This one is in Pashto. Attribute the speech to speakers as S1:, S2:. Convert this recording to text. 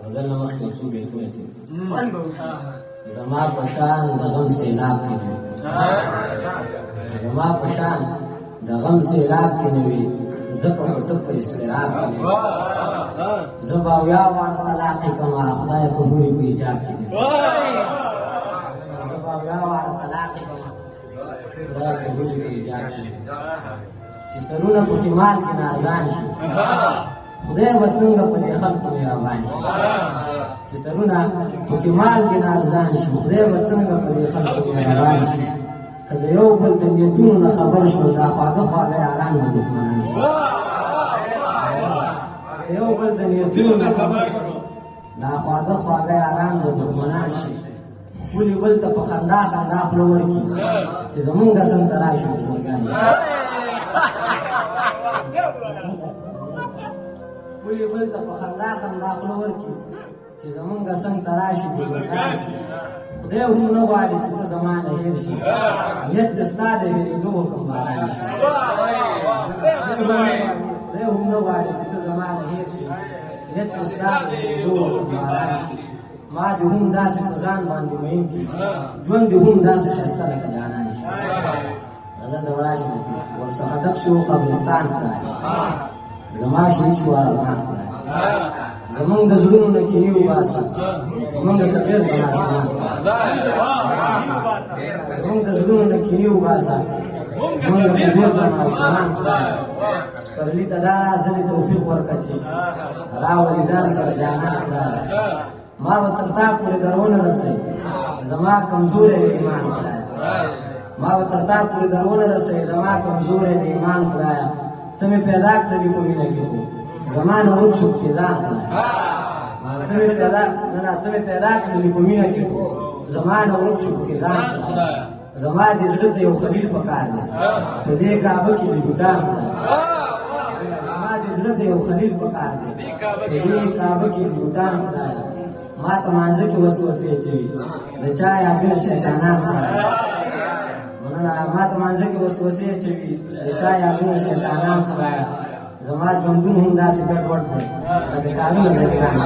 S1: غزل نه مخکې څو بیتونه دي زما په شان د غم سیلاب کې نه وي زما په شان د غم سیلاب کې نه وي ځکه خو ته په اضطراب کې نه وي زه به اویا وان طلاقې کړمه خدای قبول په ایجاب کې نه وي زه به اویا وان طلاقې کړمه خدای قبول په ایجاب کې نه وي چې سرونه پکې مال کې نارضان شي خدای به څنګه په دې خلکو مهربان شي چې سرونه پکې مال کې نارضان شي خدای به څنګه په دې خلکو مهربان شي که د یو بل د نیتونو نه خبر شو دا خواږه خواږه یاران به دښمنان شي د یو بل د نیتونو نه خبر شو دا خواږه خواږه یاران به دښمنان شي ولې بل ته په خندا خندا خوله ورکړي چې زمونږ څنګ ته راشي بزرګان ولې بل ته په خندا خندا خوله ورکړي چې زمونږ څنګ ته راشي بزرګان شي خدای هم نه غواړي چې ته زما نه هېر شي نیت چې ستا د هېرېدو حکم باران شي خدای هم نه غواړي چې ته زما نه هېر شي نیت چې ستا د هېرېدو حکم باران شي ما دې هم داسې په ځان باندې مین کړي ژوند دې هم داسې ښایسته لکه جانان شي غزل د وراشي ورڅخه ډک شو قبرستان خدای زما شهید شو ارمان خدای زمونږ د زړونو نه کینې وباسه زمونږ د طبیعت د ماشومان زمونږ د زړونو نه کینې وباسه زمونږ د طبیعت د ماشومان خدای سپرلي ته دا ځلې توفیق ورکړه چې راولي ځان سره جانان خدای ما به تر تا پورې درونه رسوي زما کمزوری د ایمان خدای ما به تر تا پورې درونه رسوي زما کمزوری د ایمان خدای ته مې پیدا کړلې په مینه کې خو زما نه ورک شو فضا خدای ته مې پیدا کړلې په مینه کې خو زما نه ورک شو فضا خدای زما دې زړه ته یو خلیل پکار دی په دې کعبه کې دې بوتان زما دې زړه ته یو خلیل پکار دی په دې کعبه کې دې بوتان خدای ما ته مانځه کې وسوسې اچوي د چا یادونه شیطانان خدای ما ته مانځه کې وسوسې اچوي د چا یادونه شیطانان خدای زما ژوندون هم داسې ګډوډ دی لکه کارونه د ګران